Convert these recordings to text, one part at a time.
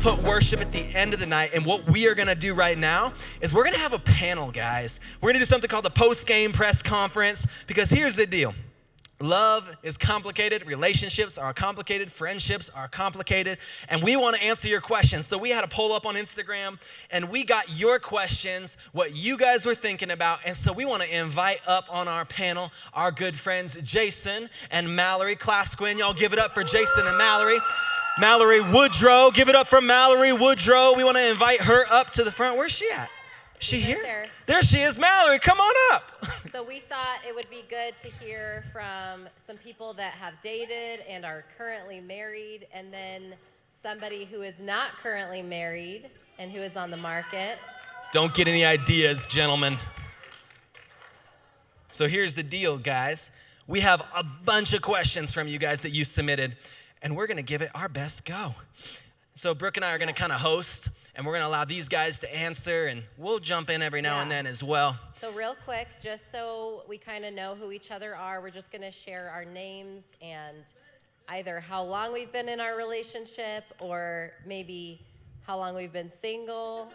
put worship at the end of the night. And what we are going to do right now is we're going to have a panel, guys. We're going to do something called the post-game press conference, because here's the deal. Love is complicated, relationships are complicated, friendships are complicated, and we want to answer your questions. So we had a poll up on Instagram, and we got your questions, what you guys were thinking about, and so we want to invite up on our panel our good friends Jason and Mallory. Class Quinn, y'all give it up for Jason and Mallory. Mallory Woodrow, give it up for Mallory Woodrow. We want to invite her up to the front. Where's she at? Is she here? There she is. Mallory, come on up. So we thought it would be good to hear from some people that have dated and are currently married, and then somebody who is not currently married and who is on the market. Don't get any ideas, gentlemen. So here's the deal, guys. We have a bunch of questions from you guys that you submitted, and we're going to give it our best go. So Brooke and I are going to kind of host, and we're going to allow these guys to answer, and we'll jump in every now and then as well. So real quick, just so we kind of know who each other are, we're just going to share our names and either how long we've been in our relationship or maybe how long we've been single.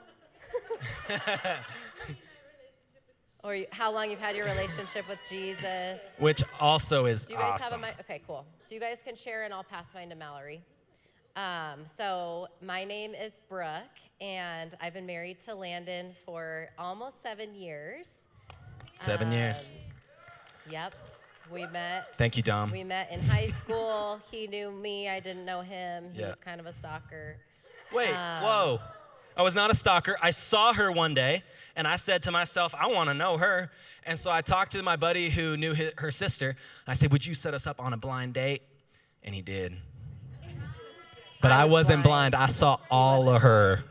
Or how long you've had your relationship with Jesus. Which also is Do you guys awesome. have a mic? Okay, cool. So you guys can share, and I'll pass mine to Mallory. So my name is Brooke, and I've been married to Landon for almost 7 years. 7 years. Yep. We met. Thank you, Dom. We met in high school. He knew me. I didn't know him. He Yeah. was kind of a stalker. Wait, whoa. I was not a stalker. I saw her one day, and I said to myself, I want to know her. And so I talked to my buddy who knew her sister. I said, would you set us up on a blind date? And he did. But I wasn't blind. I saw all of her.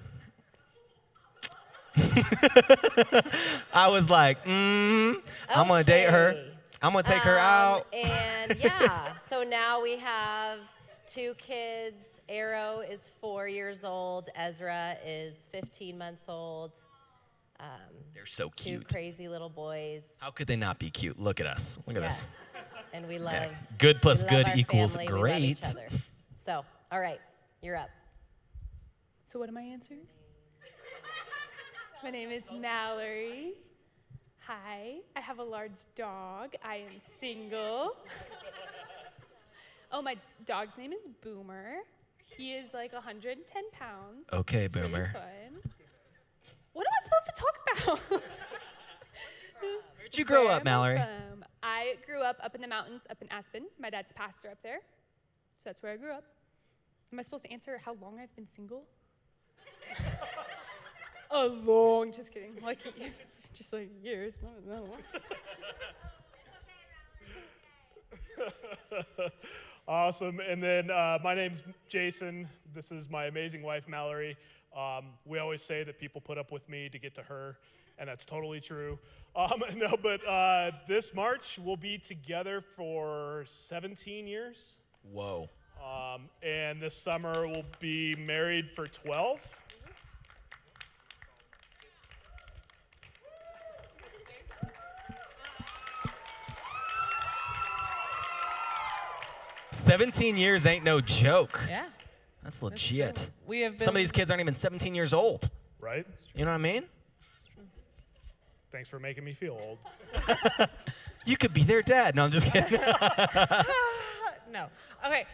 I was like, I'm going to date her. I'm going to take her out. And yeah, so now we have 2 kids. Arrow is 4 years old. Ezra is 15 months old. They're so cute. 2 crazy little boys. How could they not be cute? Look at us. Look at this. And we love Yeah. Good plus we love good our equals family. We love great. each other. So, all right, you're up. So what am I answering? My name is Mallory. Hi, I have a large dog. I am single. Oh, my dog's name is Boomer. He is like 110 pounds. Okay, it's Boomer. Really fun. What am I supposed to talk about? Where'd you grow Where up, am I Mallory? from? I grew up in the mountains, up in Aspen. My dad's a pastor up there. So that's where I grew up. Am I supposed to answer how long I've been single? Just kidding. Like, just like years. No. Awesome. And then my name's Jason. This is my amazing wife, Mallory. We always say that people put up with me to get to her, and that's totally true. This March, we'll be together for 17 years. Whoa. And this summer, we'll be married for 12. 17 years ain't no joke. Yeah. That's legit. We have been, Some of these kids aren't even 17 years old. Right? You know what I mean? Thanks for making me feel old. You could be their dad. No, I'm just kidding. no. Okay,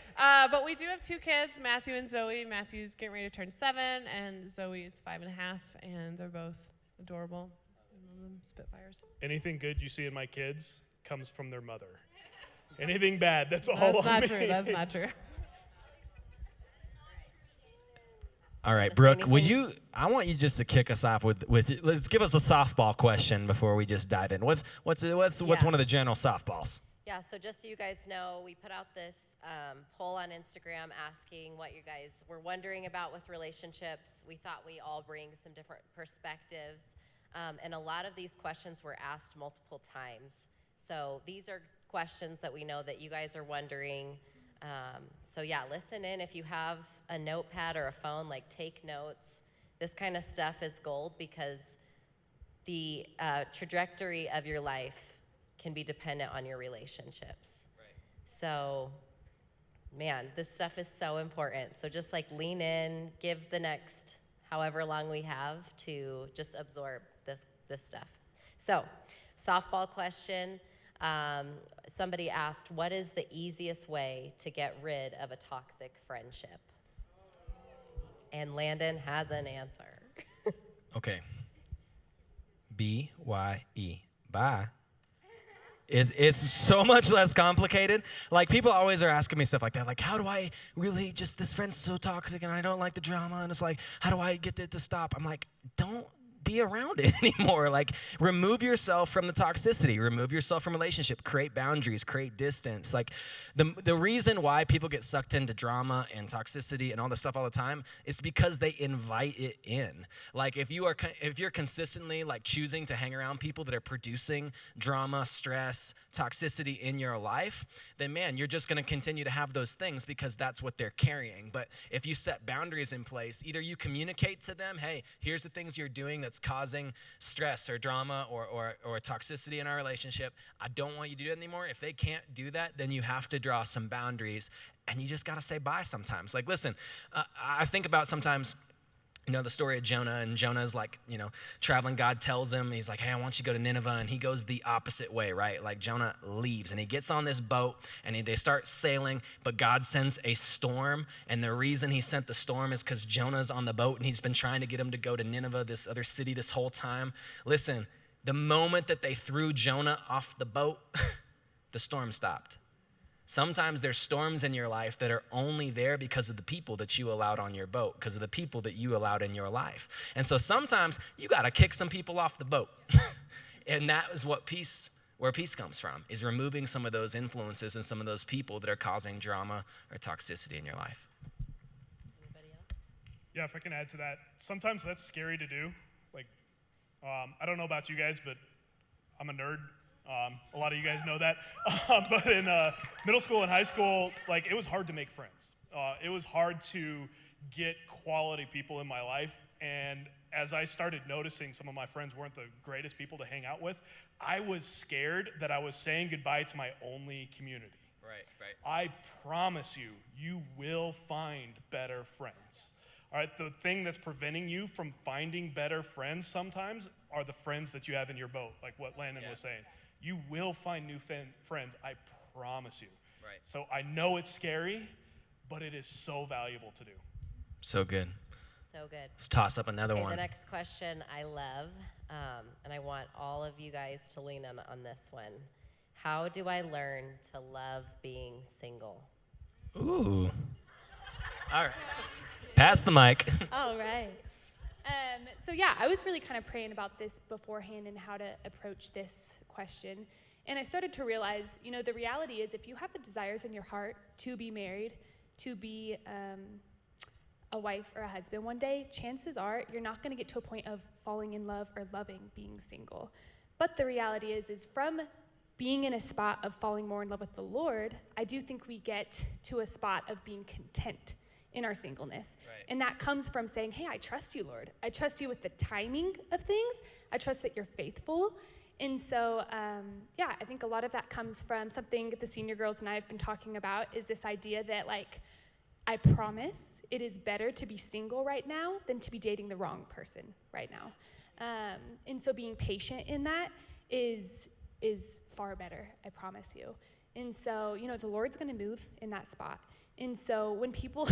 but we do have 2 kids, Matthew and Zoe. Matthew's getting ready to turn 7, and Zoe is 5.5, and they're both adorable. I love them, Spitfires. Anything good you see in my kids comes from their mother. Anything bad, that's all That's on not me. true. That's not true. All right, Brooke, I want you just to kick us off with let's give us a softball question before we just dive in. What's one of the general softballs? Yeah, so just so you guys know, we put out this poll on Instagram asking what you guys were wondering about with relationships. We thought we all bring some different perspectives, and a lot of these questions were asked multiple times. So these are questions that we know that you guys are wondering. So yeah, listen in. If you have a notepad or a phone, like take notes. This kind of stuff is gold because the trajectory of your life can be dependent on your relationships. Right. So man, this stuff is so important. So just like lean in, give the next however long we have to just absorb this stuff. So, softball question. Somebody asked, what is the easiest way to get rid of a toxic friendship? And Landon has an answer. Okay. B-Y-E. Bye. It's so much less complicated. Like, people always are asking me stuff like that. Like, how do I really just, this friend's so toxic and I don't like the drama. And it's like, how do I get it to stop? I'm like, don't be around it anymore. Like, remove yourself from the toxicity, remove yourself from relationship, create boundaries, create distance. Like, the reason why people get sucked into drama and toxicity and all this stuff all the time is because they invite it in. Like, if you're consistently like choosing to hang around people that are producing drama, stress, toxicity in your life, then man, you're just going to continue to have those things because that's what they're carrying. But if you set boundaries in place, either you communicate to them, hey, here's the things you're doing that's causing stress or drama or toxicity in our relationship. I don't want you to do it anymore. If they can't do that, then you have to draw some boundaries, and you just got to say bye sometimes. Like, listen, I think about sometimes, the story of Jonah, and Jonah's like, traveling. God tells him, he's like, hey, I want you to go to Nineveh. And he goes the opposite way, right? Like, Jonah leaves and he gets on this boat and they start sailing, but God sends a storm. And the reason he sent the storm is because Jonah's on the boat and he's been trying to get him to go to Nineveh, this other city, this whole time. Listen, the moment that they threw Jonah off the boat, the storm stopped. Sometimes there's storms in your life that are only there because of the people that you allowed on your boat, because of the people that you allowed in your life. And so sometimes you got to kick some people off the boat. And that is where peace comes from, is removing some of those influences and some of those people that are causing drama or toxicity in your life. Anybody else? Yeah, if I can add to that, sometimes that's scary to do. Like, I don't know about you guys, but I'm a nerd. A lot of you guys know that. But in middle school and high school, like, it was hard to make friends. It was hard to get quality people in my life. And as I started noticing some of my friends weren't the greatest people to hang out with, I was scared that I was saying goodbye to my only community. Right. I promise you, you will find better friends. All right, the thing that's preventing you from finding better friends sometimes are the friends that you have in your boat, like what Landon was saying. You will find new friends, I promise you. Right. So I know it's scary, but it is so valuable to do. So good. So good. Let's toss up another Okay, one. the next question I love, and I want all of you guys to lean on this one. How do I learn to love being single? Ooh. All right. Pass the mic. All right. So yeah, I was really kind of praying about this beforehand and how to approach this question. And I started to realize, the reality is if you have the desires in your heart to be married, to be a wife or a husband one day, chances are you're not going to get to a point of falling in love or loving being single. But the reality is from being in a spot of falling more in love with the Lord, I do think we get to a spot of being content in our singleness. Right. And that comes from saying, hey, I trust you, Lord. I trust you with the timing of things. I trust that you're faithful. And so, I think a lot of that comes from something that the senior girls and I have been talking about, is this idea that, like, I promise it is better to be single right now than to be dating the wrong person right now. And so being patient in that is far better, I promise you. And so, the Lord's going to move in that spot. And so when people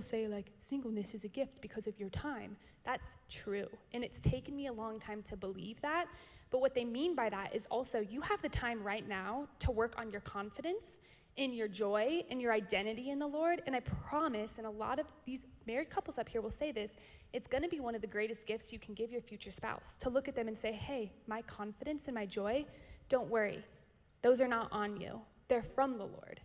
say, like, singleness is a gift because of your time, that's true. And it's taken me a long time to believe that. But what they mean by that is also you have the time right now to work on your confidence, in your joy, and your identity in the Lord. And I promise, and a lot of these married couples up here will say this, it's going to be one of the greatest gifts you can give your future spouse, to look at them and say, hey, my confidence and my joy, don't worry. Those are not on you. They're from the Lord.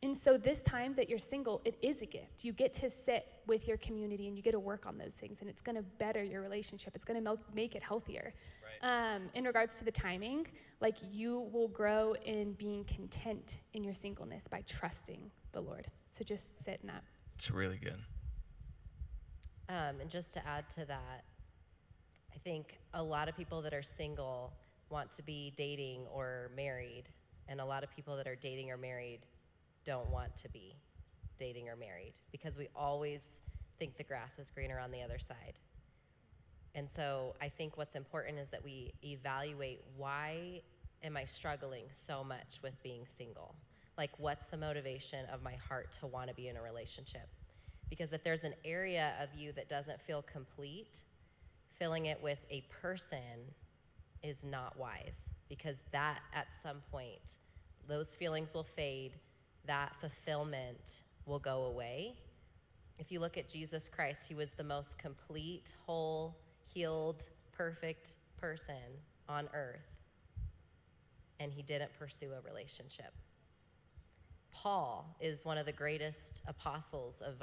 And so this time that you're single, it is a gift. You get to sit with your community and you get to work on those things, and it's going to better your relationship. It's going to make it healthier. Right. In regards to the timing, like, you will grow in being content in your singleness by trusting the Lord. So just sit in that. It's really good. And just to add to that, I think a lot of people that are single want to be dating or married, and a lot of people that are dating or married don't want to be. dating or married, because we always think the grass is greener on the other side. And so I think what's important is that we evaluate, why am I struggling so much with being single? Like, what's the motivation of my heart to want to be in a relationship? Because if there's an area of you that doesn't feel complete, filling it with a person is not wise, because that, at some point, those feelings will fade, that fulfillment will go away. If you look at Jesus Christ, he was the most complete, whole, healed, perfect person on earth, and he didn't pursue a relationship. Paul is one of the greatest apostles of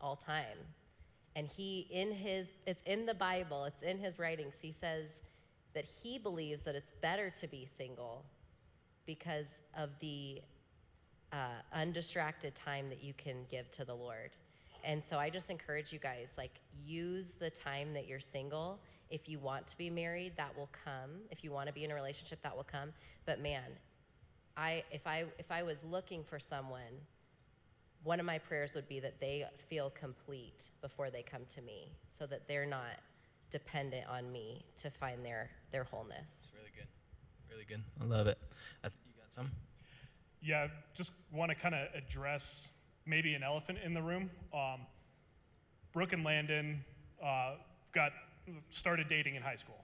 all time. And it's in the Bible, it's in his writings, he says that he believes that it's better to be single because of the undistracted time that you can give to the Lord. And so I just encourage you guys, like, use the time that you're single. If you want to be married, that will come. If you want to be in a relationship, that will come. But man, if I was looking for someone, one of my prayers would be that they feel complete before they come to me, so that they're not dependent on me to find their wholeness. That's really good. Really good. I love it. You got some? Yeah, just want to kind of address maybe an elephant in the room. Brooke and Landon started dating in high school.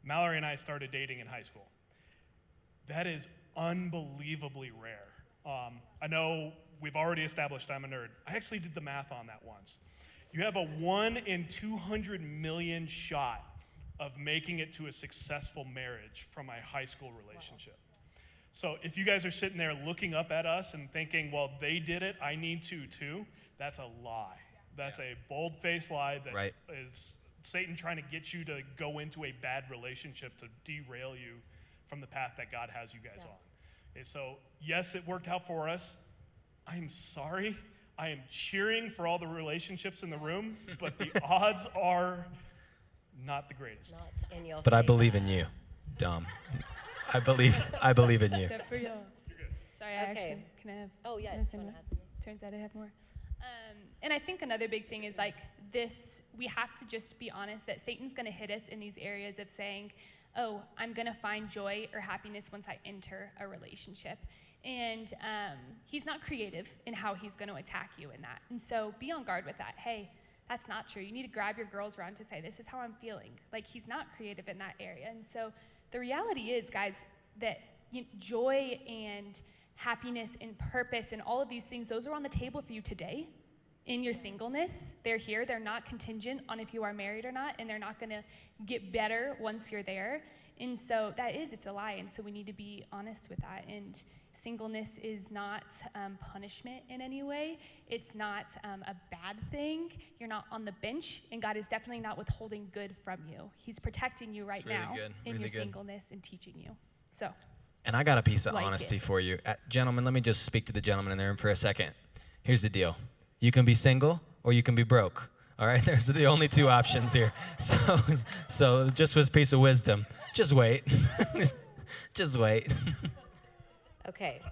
Mallory and I started dating in high school. That is unbelievably rare. I know we've already established I'm a nerd. I actually did the math on that once. You have a 1 in 200 million shot of making it to a successful marriage from a high school relationship. Wow. So if you guys are sitting there looking up at us and thinking, well, they did it, I need to too, that's a lie. That's a bold-faced lie that is Satan trying to get you to go into a bad relationship to derail you from the path that God has you guys on. Okay, so yes, it worked out for us. I'm sorry. I am cheering for all the relationships in the room, but the odds are not the greatest. Not in your But I favor. believe in you, Dom. I believe in you. Except for y'all. Sorry, I Okay. actually can I have. Oh, yeah, can I if say you wanna more? add something. Turns out I have more. And I think another big thing is, like, this, we have to just be honest that Satan's going to hit us in these areas of saying, oh, I'm going to find joy or happiness once I enter a relationship. And he's not creative in how he's going to attack you in that. And so be on guard with that. Hey, that's not true. You need to grab your girls around to say, this is how I'm feeling. Like, he's not creative in that area. And so the reality is, guys, that joy and happiness and purpose and all of these things, those are on the table for you today. In your singleness, they're here. They're not contingent on if you are married or not, and they're not going to get better once you're there. And so it's a lie. And so we need to be honest with that. And singleness is not punishment in any way. It's not a bad thing. You're not on the bench, and God is definitely not withholding good from you. He's protecting you right now in your singleness and teaching you. So. And I got a piece of honesty for you. Gentlemen, let me just speak to the gentleman in the room for a second. Here's the deal. You can be single or you can be broke. All right? There's the only two options here. So just with a piece of wisdom, just wait. Just wait. Okay.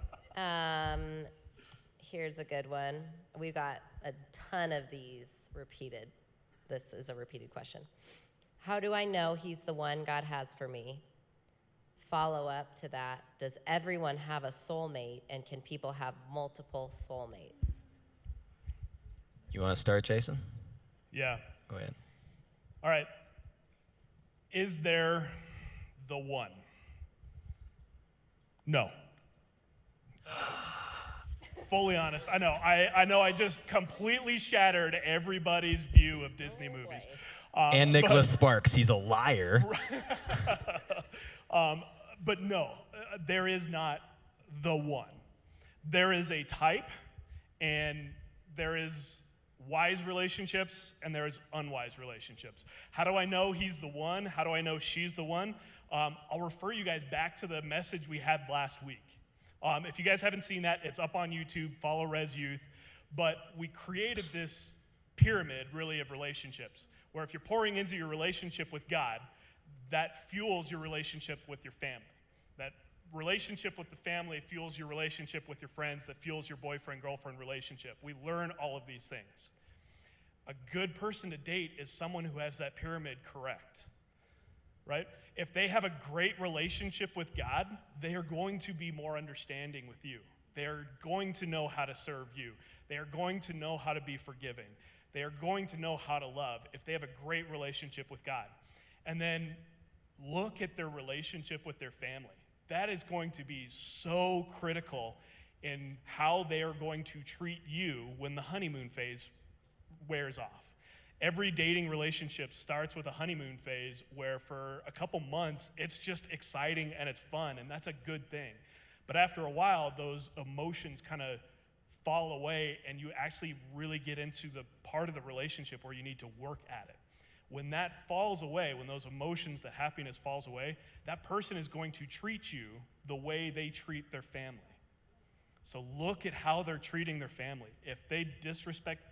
Here's a good one. We've got a ton of these repeated. This is a repeated question. How do I know he's the one God has for me? Follow up to that, does everyone have a soulmate, and can people have multiple soulmates? You want to start, Jason? Yeah. Go ahead. All right. Is there the one? No. Fully honest. I know I just completely shattered everybody's view of Disney movies. And Nicholas Sparks, he's a liar. But no, there is not the one. There is a type, and there is wise relationships, and there is unwise relationships. How do I know he's the one? How do I know she's the one? I'll refer you guys back to the message we had last week. If you guys haven't seen that, it's up on YouTube. Follow Rez Youth. But we created this pyramid, really, of relationships, where if you're pouring into your relationship with God, that fuels your relationship with your family. That relationship with the family fuels your relationship with your friends, that fuels your boyfriend-girlfriend relationship. We learn all of these things. A good person to date is someone who has that pyramid correct, right? If they have a great relationship with God, they are going to be more understanding with you. They are going to know how to serve you. They are going to know how to be forgiving. They are going to know how to love if they have a great relationship with God. And then look at their relationship with their family. That is going to be so critical in how they are going to treat you when the honeymoon phase wears off. Every dating relationship starts with a honeymoon phase where for a couple months, it's just exciting and it's fun, and that's a good thing. But after a while, those emotions kind of fall away, and you actually really get into the part of the relationship where you need to work at it. When that falls away, when those emotions, the happiness falls away, that person is going to treat you the way they treat their family. So look at how they're treating their family. If they disrespect,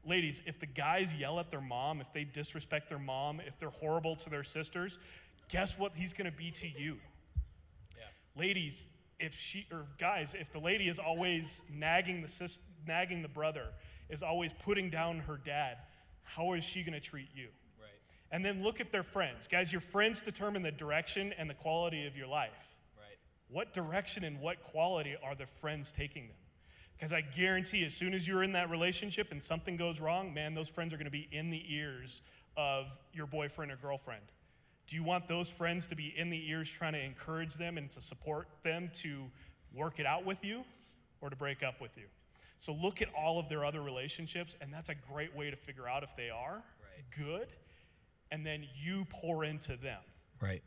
ladies, if the guys yell at their mom, if they disrespect their mom, if they're horrible to their sisters, guess what he's going to be to you? Yeah. Ladies, guys, if the lady is always nagging the brother, is always putting down her dad, how is she going to treat you? Right. And then look at their friends. Guys, your friends determine the direction and the quality of your life. Right. What direction and what quality are the friends taking them? Because I guarantee as soon as you're in that relationship and something goes wrong, man, those friends are going to be in the ears of your boyfriend or girlfriend. Do you want those friends to be in the ears trying to encourage them and to support them to work it out with you or to break up with you? So look at all of their other relationships, and that's a great way to figure out if they are good, and then you pour into them. Right.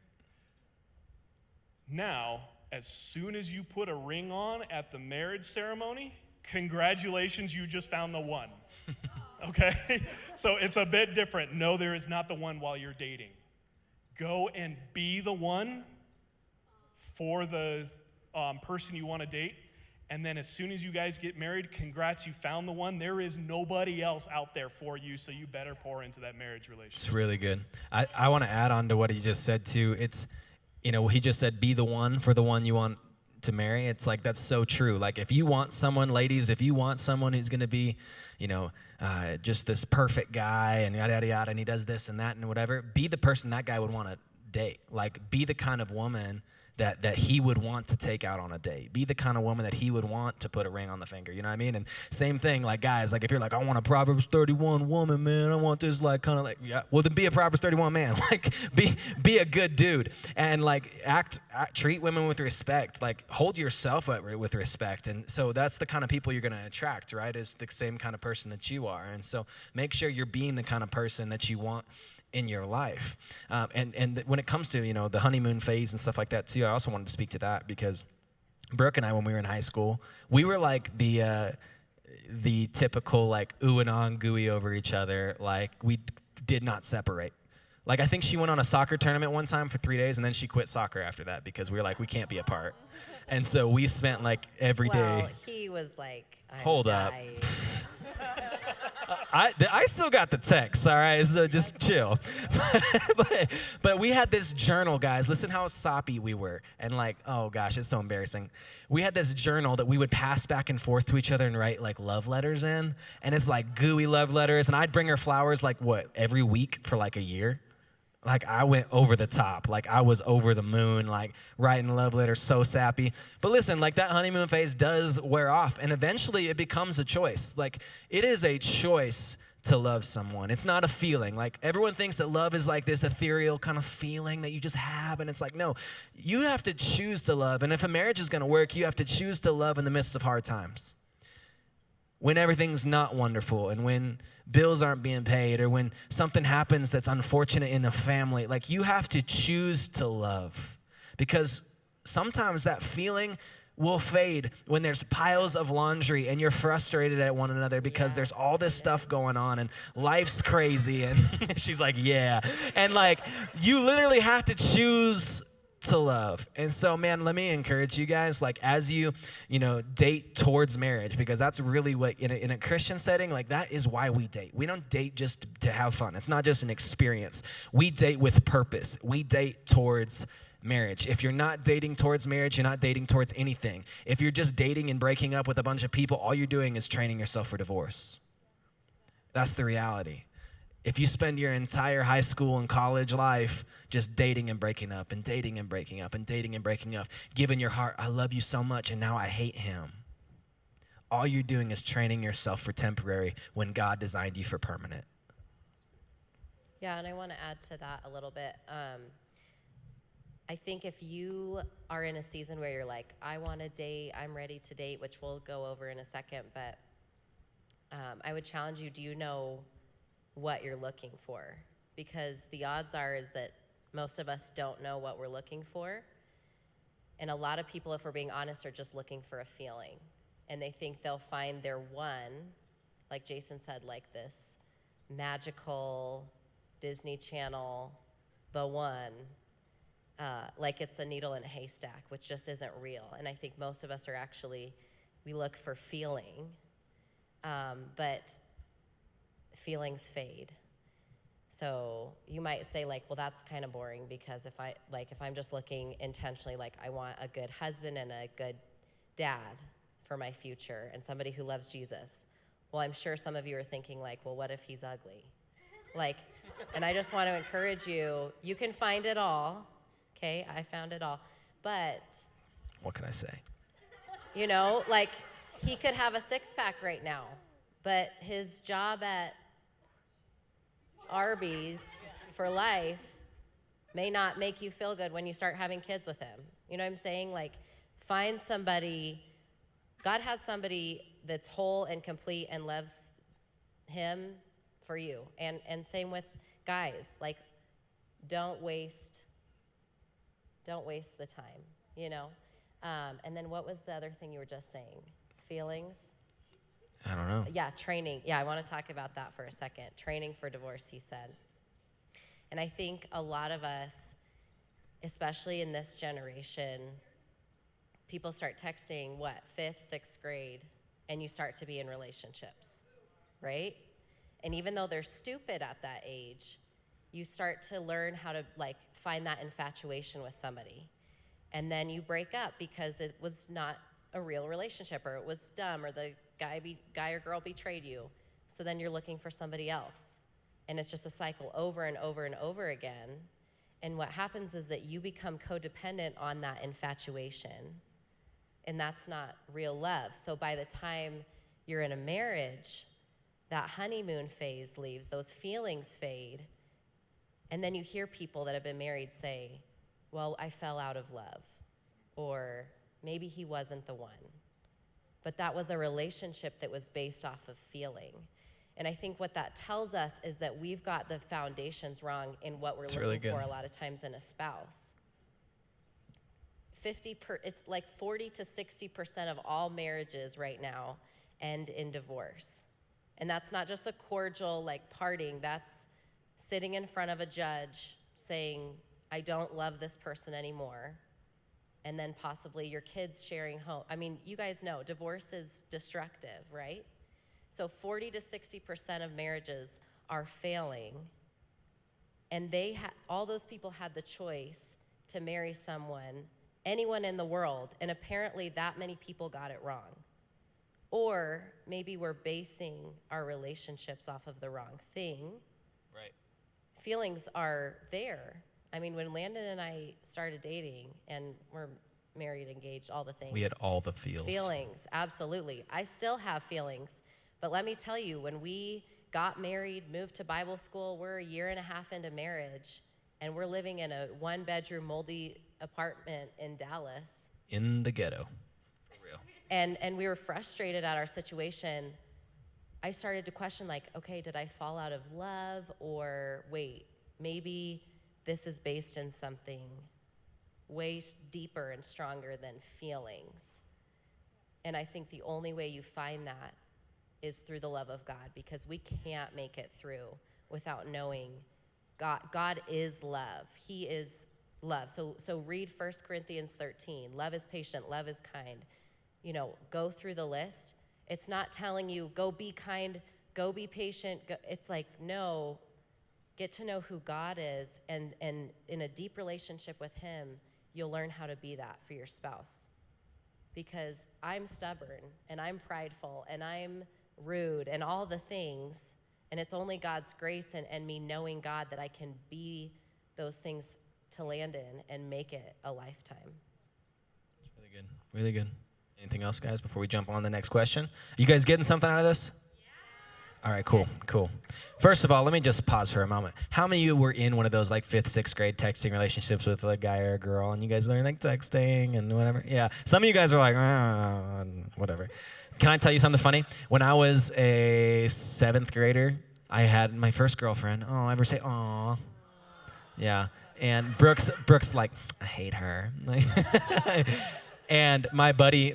Now, as soon as you put a ring on at the marriage ceremony, congratulations, you just found the one. Okay? So it's a bit different. No, there is not the one while you're dating. Go and be the one for the person you want to date. And then as soon as you guys get married, congrats, you found the one. There is nobody else out there for you, so you better pour into that marriage relationship. It's really good. I want to add on to what he just said, too. It's, he just said be the one for the one you want to marry. It's like, that's so true. Like, if you want someone, ladies, if you want someone who's going to be, just this perfect guy and yada, yada, yada, and he does this and that and whatever, be the person that guy would want to date. Like, be the kind of woman that he would want to take out on a date. Be the kind of woman that he would want to put a ring on the finger. You know what I mean? And same thing, like, guys, like, if you're like, I want a Proverbs 31 woman, man, I want this, like, kind of like, yeah, well, then be a Proverbs 31 man. Like, be a good dude. And, like, treat women with respect. Like, hold yourself up with respect. And so that's the kind of people you're going to attract, right, is the same kind of person that you are. And so make sure you're being the kind of person that you want in your life. And when it comes to, the honeymoon phase and stuff like that too, I also wanted to speak to that because Brooke and I, when we were in high school, we were like the typical, like, ooh and ah and gooey over each other. Like, we did not separate. Like, I think she went on a soccer tournament one time for 3 days, and then she quit soccer after that because we were like, we can't be apart. And so we spent, like, every day. Well, he was like, hold up. I still got the text, all right? So just chill. But we had this journal, guys. Listen how soppy we were. And, like, oh, gosh, it's so embarrassing. We had this journal that we would pass back and forth to each other and write, like, love letters in. And it's, like, gooey love letters. And I'd bring her flowers, like, every week for, like, a year? Like, I went over the top. Like, I was over the moon, like, writing love letters, so sappy. But listen, like, that honeymoon phase does wear off, and eventually it becomes a choice. Like, it is a choice to love someone. It's not a feeling. Like, everyone thinks that love is like this ethereal kind of feeling that you just have, and it's like, no. You have to choose to love, and if a marriage is going to work, you have to choose to love in the midst of hard times. When everything's not wonderful and when bills aren't being paid or when something happens that's unfortunate in a family, like, you have to choose to love, because sometimes that feeling will fade when there's piles of laundry and you're frustrated at one another because there's all this stuff going on and life's crazy. And she's like, yeah. And, like, you literally have to choose to love. And so, man, let me encourage you guys, like, as you date towards marriage, because that's really what, in a Christian setting, like, that is why we date. We don't date just to have fun. It's not just an experience. We date with purpose. We date towards marriage. If you're not dating towards marriage, you're not dating towards anything. If you're just dating and breaking up with a bunch of people, all you're doing is training yourself for divorce. That's the reality. If you spend your entire high school and college life just dating and breaking up and dating and breaking up and dating and breaking up, giving your heart, I love you so much and now I hate him. All you're doing is training yourself for temporary when God designed you for permanent. Yeah, and I want to add to that a little bit. I think if you are in a season where you're like, I want to date, I'm ready to date, which we'll go over in a second, but I would challenge you, do you know what you're looking for? Because the odds are is that most of us don't know what we're looking for. And a lot of people, if we're being honest, are just looking for a feeling. And they think they'll find their one, like Jason said, like this magical Disney Channel, the one, like it's a needle in a haystack, which just isn't real. And I think most of us are actually, we look for feeling, but feelings fade. So you might say like, well, that's kind of boring because if I'm just looking intentionally, like I want a good husband and a good dad for my future and somebody who loves Jesus. Well, I'm sure some of you are thinking like, well, what if he's ugly? Like, and I just want to encourage you, you can find it all. Okay, I found it all. But What can I say? you know, like he could have a six-pack right now, but his job at Arby's for life may not make you feel good when you start having kids with him. You know what I'm saying? Like, find somebody. God has somebody that's whole and complete and loves him for you. And same with guys. Like, don't waste the time, you know? And then what was the other thing you were just saying? Feelings? I don't know. Yeah, training. Yeah, I want to talk about that for a second. Training for divorce, he said. And I think a lot of us, especially in this generation, people start texting, what, 5th, 6th grade, and you start to be in relationships, right? And even though they're stupid at that age, you start to learn how to, like, find that infatuation with somebody. And then you break up because it was not a real relationship, or it was dumb, or the guy or girl betrayed you. So then you're looking for somebody else. And it's just a cycle over and over and over again. And what happens is that you become codependent on that infatuation. And that's not real love. So by the time you're in a marriage, that honeymoon phase leaves, those feelings fade. And then you hear people that have been married say, well, I fell out of love. Or maybe he wasn't the one. But that was a relationship that was based off of feeling. And I think what that tells us is that we've got the foundations wrong in what we're looking for a lot of times in a spouse. It's like 40 to 60% of all marriages right now end in divorce. And that's not just a cordial like parting, that's sitting in front of a judge saying, I don't love this person anymore. And then possibly your kids sharing home. I mean, you guys know divorce is destructive, right? So 40 to 60% of marriages are failing. And all those people had the choice to marry anyone in the world, and apparently that many people got it wrong. Or maybe we're basing our relationships off of the wrong thing. Right. Feelings are there. I mean, when Landon and I started dating, and we're married, engaged, all the things. We had all the feels. Feelings, absolutely. I still have feelings. But let me tell you, when we got married, moved to Bible school, we're a year and a half into marriage, and we're living in a one-bedroom moldy apartment in Dallas. In the ghetto. For real. And we were frustrated at our situation. I started to question, like, okay, did I fall out of love? Or wait, maybe this is based in something way deeper and stronger than feelings. And I think the only way you find that is through the love of God, because we can't make it through without knowing God. God is love. He is love. So read 1 Corinthians 13. Love is patient. Love is kind. You know, go through the list. It's not telling you, go be kind, go be patient. It's like, no, get to know who God is, and in a deep relationship with him, you'll learn how to be that for your spouse. Because I'm stubborn and I'm prideful and I'm rude and all the things, and it's only God's grace and me knowing God that I can be those things to land in and make it a lifetime. That's really good. Really good. Anything else, guys, before we jump on to the next question? You guys getting something out of this? Yeah. All right, cool. First of all, let me just pause for a moment. How many of you were in one of those like 5th, 6th grade texting relationships with a guy or a girl, and you guys learned like texting and whatever? Yeah. Some of you guys were like, whatever. Can I tell you something funny? When I was a 7th grader, I had my first girlfriend. Oh, ever say, aw? Yeah. And Brooks, like, I hate her. And my buddy,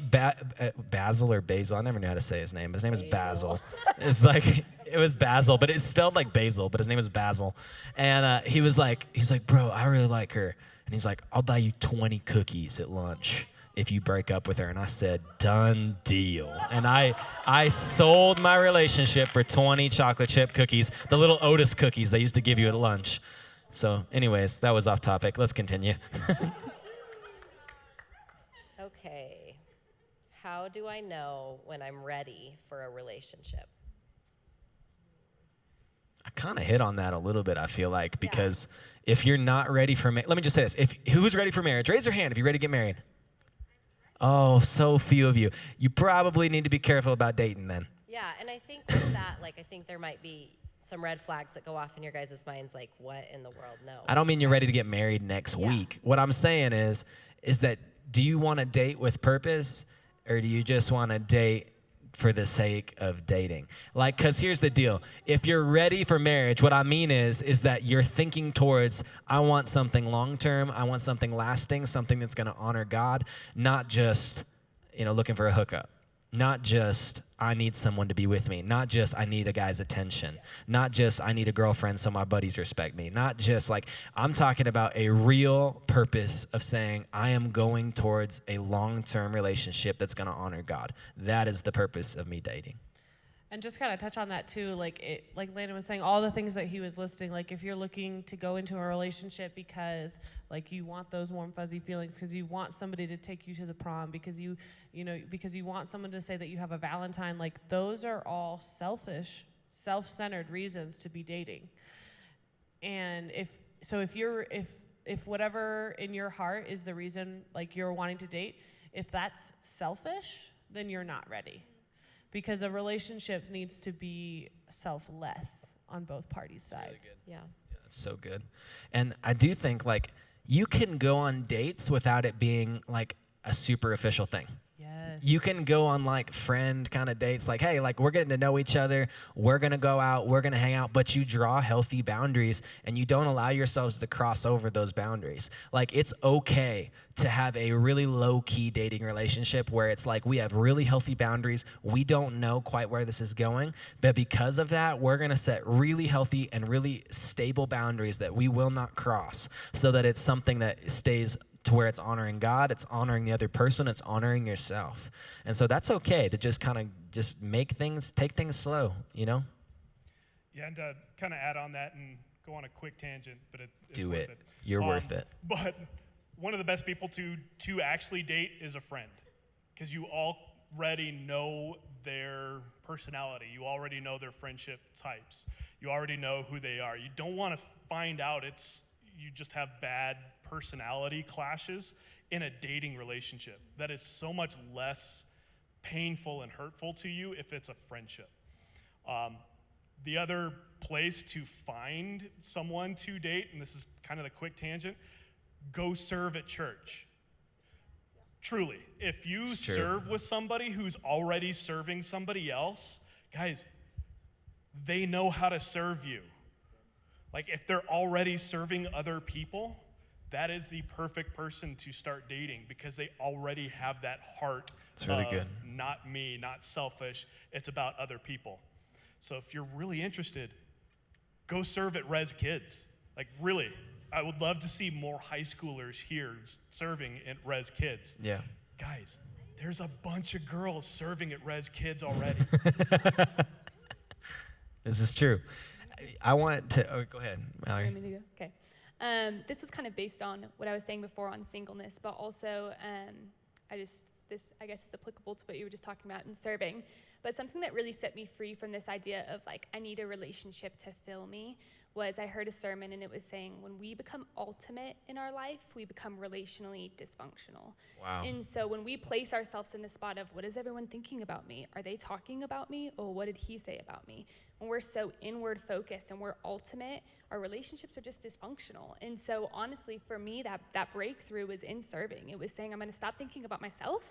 Basil or Basil, I never knew how to say his name, but his name is Basil. It's like, it was Basil, but it's spelled like Basil, but his name is Basil. And he's like, bro, I really like her. And he's like, I'll buy you 20 cookies at lunch if you break up with her. And I said, done deal. And I sold my relationship for 20 chocolate chip cookies, the little Otis cookies they used to give you at lunch. So anyways, that was off topic. Let's continue. Okay. How do I know when I'm ready for a relationship? I kind of hit on that a little bit, I feel like, because if you're not ready for let me just say this. Who's ready for marriage? Raise your hand if you're ready to get married. Oh, so few of you. You probably need to be careful about dating then. Yeah, and I think with that, I think there might be some red flags that go off in your guys' minds, like, what in the world? No. I don't mean you're ready to get married next week. What I'm saying is that do you want to date with purpose, or do you just want to date for the sake of dating? Like, because here's the deal. If you're ready for marriage, what I mean is that you're thinking towards, I want something long-term, I want something lasting, something that's going to honor God, not just, looking for a hookup. Not just, I need someone to be with me. Not just, I need a guy's attention. Not just, I need a girlfriend so my buddies respect me. Not just I'm talking about a real purpose of saying, I am going towards a long-term relationship that's going to honor God. That is the purpose of me dating. And just kind of touch on that too, like Landon was saying, all the things that he was listing, like if you're looking to go into a relationship because you want those warm fuzzy feelings, because you want somebody to take you to the prom, because you want someone to say that you have a Valentine, those are all selfish, self-centered reasons to be dating. And if whatever in your heart is the reason you're wanting to date, if that's selfish, then you're not ready. Because a relationship needs to be selfless on both parties' sides. Really good. Yeah. That's so good. And I do think you can go on dates without it being a super official thing. Yes. You can go on friend kind of dates, hey, we're getting to know each other, we're gonna go out, we're gonna hang out, but you draw healthy boundaries and you don't allow yourselves to cross over those boundaries. It's okay to have a really low-key dating relationship where it's we have really healthy boundaries, we don't know quite where this is going, but because of that, we're gonna set really healthy and really stable boundaries that we will not cross, so that it's something that stays to where it's honoring God, it's honoring the other person, it's honoring yourself. And so that's okay to just kind of take things slow, Yeah, and to kind of add on that and go on a quick tangent, but it's do worth it. You're worth it. But one of the best people to actually date is a friend, because you already know their personality. You already know their friendship types. You already know who they are. You don't want to find out you just have bad personality clashes in a dating relationship. That is so much less painful and hurtful to you if it's a friendship. The other place to find someone to date, and this is kind of the quick tangent, go serve at church. Truly, if you serve with somebody who's already serving somebody else, guys, they know how to serve you. If they're already serving other people, that is the perfect person to start dating, because they already have that heart. It's really good. Not me, not selfish. It's about other people. So if you're really interested, go serve at Rez Kids. Really, I would love to see more high schoolers here serving at Rez Kids. Yeah. Guys, there's a bunch of girls serving at Rez Kids already. This is true. I want to, go ahead, Mallory. Want me to go? Okay. This was kind of based on what I was saying before on singleness, but also I guess is applicable to what you were just talking about in serving. But something that really set me free from this idea of like, I need a relationship to fill me, was I heard a sermon and it was saying, when we become ultimate in our life, we become relationally dysfunctional. Wow. And so when we place ourselves in the spot of, what is everyone thinking about me? Are they talking about me? Oh, what did he say about me? When we're so inward focused and we're ultimate, our relationships are just dysfunctional. And so honestly, for me, that breakthrough was in serving. It was saying, I'm gonna stop thinking about myself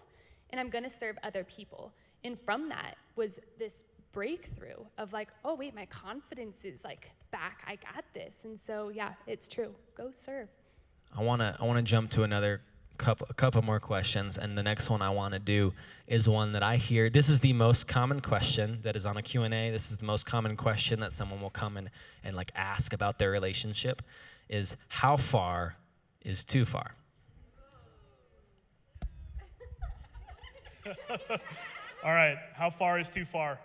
and I'm gonna serve other people. And from that was this breakthrough of like, oh wait, my confidence is like back, I got this. And so yeah, it's true, go serve. I wanna jump to a couple more questions, and the next one I wanna do is one that I hear. This is the most common question that is on a Q&A. This is the most common question that someone will come and like ask about their relationship, is how far is too far? All right, how far is too far?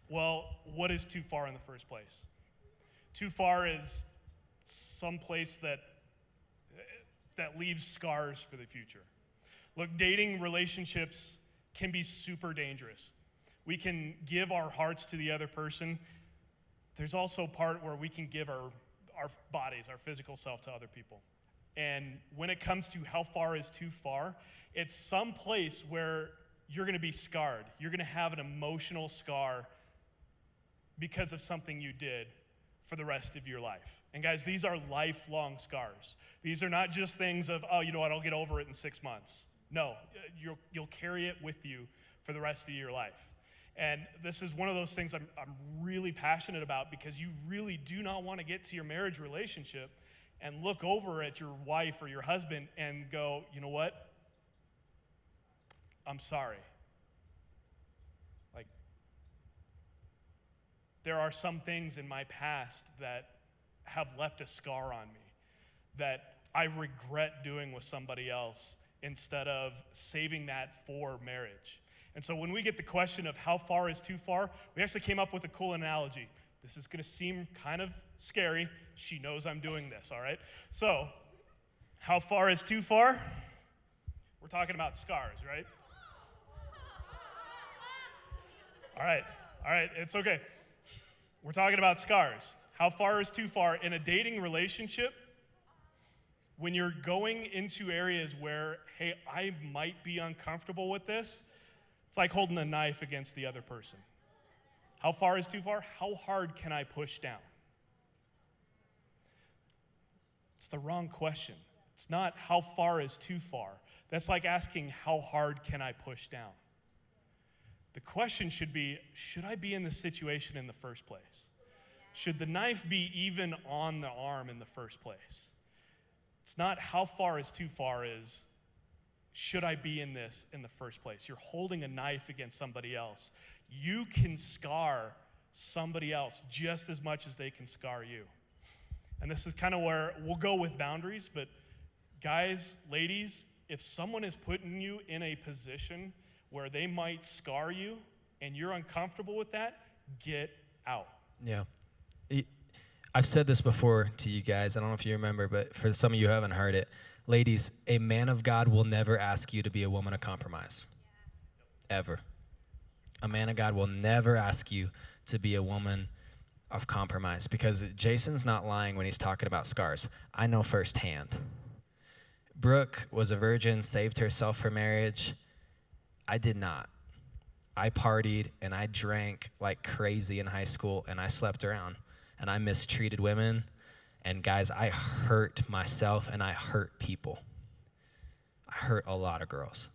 Well, what is too far in the first place? Too far is some place that leaves scars for the future. Look, dating relationships can be super dangerous. We can give our hearts to the other person. There's also a part where we can give our bodies, our physical self, to other people. And when it comes to how far is too far, it's some place where you're gonna be scarred. You're gonna have an emotional scar because of something you did for the rest of your life. And guys, these are lifelong scars. These are not just things of, oh, you know what, I'll get over it in 6 months. No, you'll carry it with you for the rest of your life. And this is one of those things I'm really passionate about, because you really do not want to get to your marriage relationship and look over at your wife or your husband and go, you know what? I'm sorry. Like, there are some things in my past that have left a scar on me that I regret doing with somebody else instead of saving that for marriage. And so when we get the question of how far is too far, we actually came up with a cool analogy. This is gonna seem kind of scary. She knows I'm doing this, all right? So, how far is too far? We're talking about scars, right? All right, it's okay. We're talking about scars. How far is too far? In a dating relationship, when you're going into areas where, hey, I might be uncomfortable with this, it's like holding a knife against the other person. How far is too far? How hard can I push down? It's the wrong question. It's not how far is too far. That's like asking how hard can I push down? The question should be, should I be in this situation in the first place? Should the knife be even on the arm in the first place? It's not how far is too far, is should I be in this in the first place? You're holding a knife against somebody else. You can scar somebody else just as much as they can scar you. And this is kind of where we'll go with boundaries, but guys, ladies, if someone is putting you in a position where they might scar you and you're uncomfortable with that, get out. Yeah. I've said this before to you guys. I don't know if you remember, but for some of you who haven't heard it, ladies, a man of God will never ask you to be a woman of compromise. Ever. A man of God will never ask you to be a woman of compromise, because Jason's not lying when he's talking about scars. I know firsthand. Brooke was a virgin, saved herself for marriage. I did not. I partied and I drank like crazy in high school, and I slept around and I mistreated women. And guys, I hurt myself and I hurt people. I hurt a lot of girls.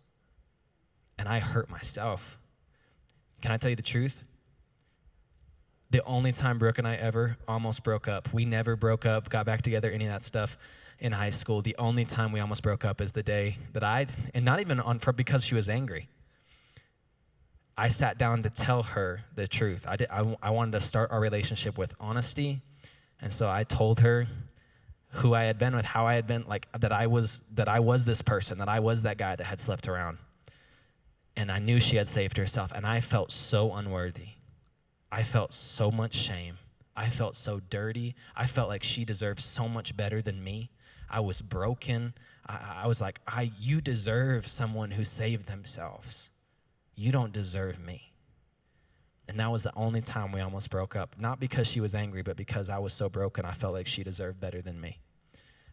And I hurt myself. Can I tell you the truth? The only time Brooke and I ever almost broke up, we never broke up, got back together, any of that stuff in high school. The only time we almost broke up is the day that and not even because she was angry. I sat down to tell her the truth. I wanted to start our relationship with honesty. And so I told her who I had been with, how I had been, like that I was this person, that I was that guy that had slept around. And I knew she had saved herself, and I felt so unworthy. I felt so much shame I felt so dirty. I felt like she deserved so much better than me. I was broken. I was like, you deserve someone who saved themselves. You don't deserve me. And that was the only time we almost broke up. Not because she was angry, but because I was so broken, I felt like she deserved better than me.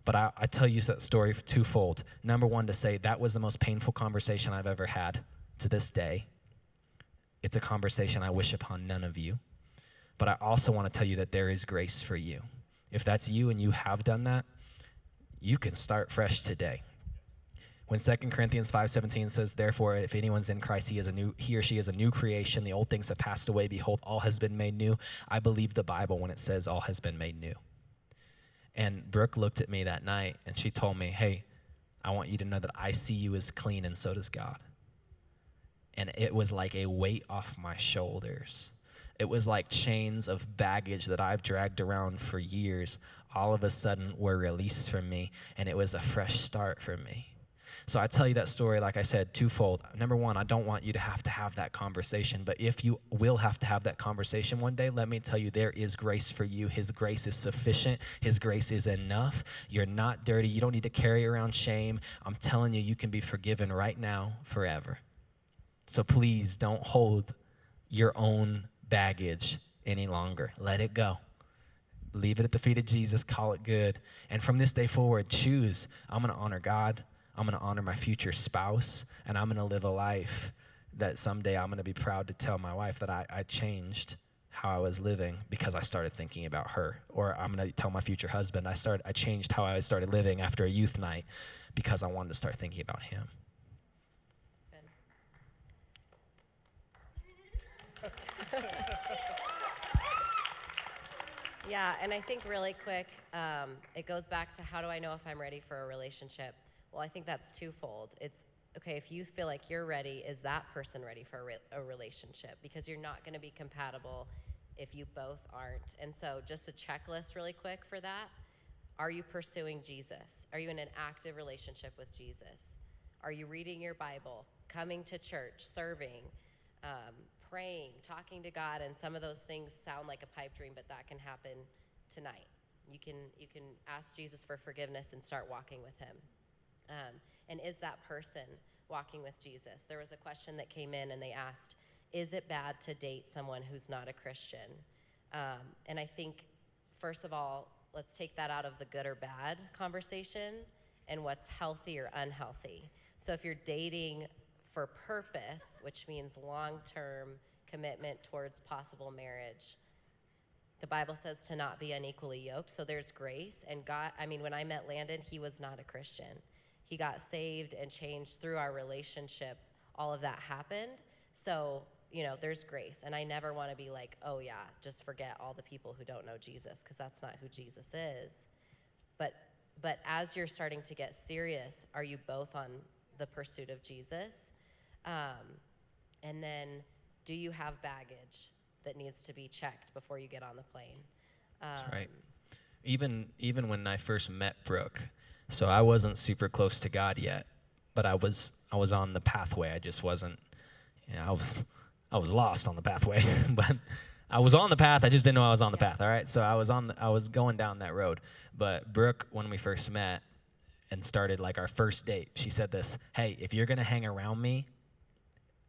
But I tell you that story twofold. Number one, to say that was the most painful conversation I've ever had to this day. It's a conversation I wish upon none of you. But I also want to tell you that there is grace for you. If that's you and you have done that, you can start fresh today. When 2 Corinthians 5:17 says, therefore, if anyone's in Christ, he or she is a new creation. The old things have passed away. Behold, all has been made new. I believe the Bible when it says all has been made new. And Brooke looked at me that night and she told me, hey, I want you to know that I see you as clean and so does God. And it was like a weight off my shoulders. It was like chains of baggage that I've dragged around for years. All of a sudden were released from me, and it was a fresh start for me. So I tell you that story, like I said, twofold. Number one, I don't want you to have that conversation, but if you will have to have that conversation one day, let me tell you, there is grace for you. His grace is sufficient. His grace is enough. You're not dirty. You don't need to carry around shame. I'm telling you, you can be forgiven right now, forever. So please don't hold your own baggage any longer. Let it go. Leave it at the feet of Jesus. Call it good. And from this day forward, choose. I'm going to honor God. I'm going to honor my future spouse. And I'm going to live a life that someday I'm going to be proud to tell my wife that I changed how I was living because I started thinking about her. Or I'm going to tell my future husband I changed how I started living after a youth night because I wanted to start thinking about him. Yeah, and I think really quick, it goes back to how do I know if I'm ready for a relationship? Well, I think that's twofold. It's, okay, if you feel like you're ready, is that person ready for a relationship? Because you're not going to be compatible if you both aren't. And so just a checklist really quick for that. Are you pursuing Jesus? Are you in an active relationship with Jesus? Are you reading your Bible, coming to church, serving, praying, talking to God? And some of those things sound like a pipe dream, but that can happen tonight. You can ask Jesus for forgiveness and start walking with him. And is that person walking with Jesus? There was a question that came in and they asked, is it bad to date someone who's not a Christian? And I think, first of all, let's take that out of the good or bad conversation and what's healthy or unhealthy. So if you're dating for purpose, which means long-term commitment towards possible marriage, the Bible says to not be unequally yoked, so there's grace. And God, when I met Landon, he was not a Christian. He got saved and changed through our relationship. All of that happened. So, there's grace. And I never want to be like, oh yeah, just forget all the people who don't know Jesus, because that's not who Jesus is. But as you're starting to get serious, are you both on the pursuit of Jesus? And then, do you have baggage that needs to be checked before you get on the plane? That's right. Even when I first met Brooke, so I wasn't super close to God yet, but I was on the pathway. I just wasn't. I was lost on the pathway, but I was on the path. I just didn't know I was on the path. All right, so I was going down that road. But Brooke, when we first met and started like our first date, she said this: hey, if you're gonna hang around me,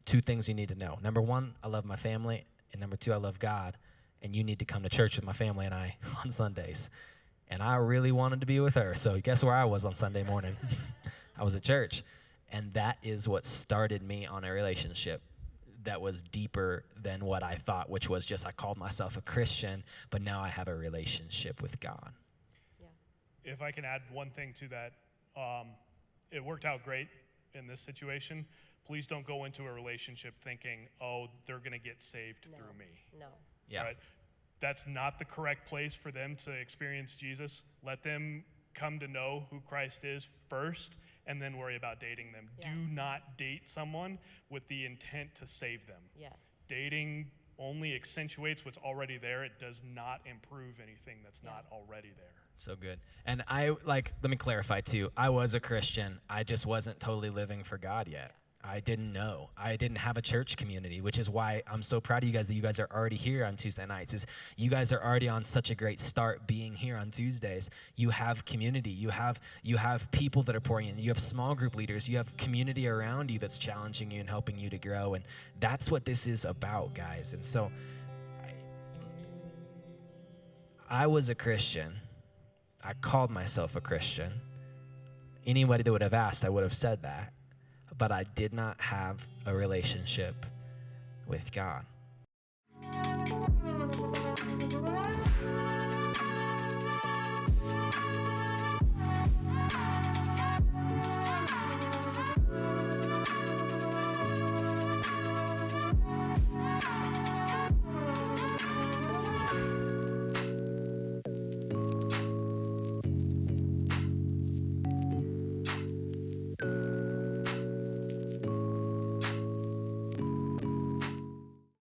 2 things you need to know. Number 1, I love my family, and number 2, I love God, and you need to come to church with my family and I on Sundays. And I really wanted to be with her, so guess where I was on Sunday morning? I was at church, and that is what started me on a relationship that was deeper than what I thought, which was just I called myself a Christian, but now I have a relationship with God. Yeah. If I can add one thing to that, it worked out great in this situation. Please don't go into a relationship thinking, oh, they're going to get saved through me. No. Yeah. Right? That's not the correct place for them to experience Jesus. Let them come to know who Christ is first, and then worry about dating them. Yeah. Do not date someone with the intent to save them. Yes. Dating only accentuates what's already there. It does not improve anything that's not already there. So good. And let me clarify too, I was a Christian. I just wasn't totally living for God yet. I didn't know. I didn't have a church community, which is why I'm so proud of you guys that you guys are already here on Tuesday nights. Is you guys are already on such a great start being here on Tuesdays. You have community. You have people that are pouring in. You have small group leaders. You have community around you that's challenging you and helping you to grow. And that's what this is about, guys. And so I was a Christian. I called myself a Christian. Anybody that would have asked, I would have said that. But I did not have a relationship with God.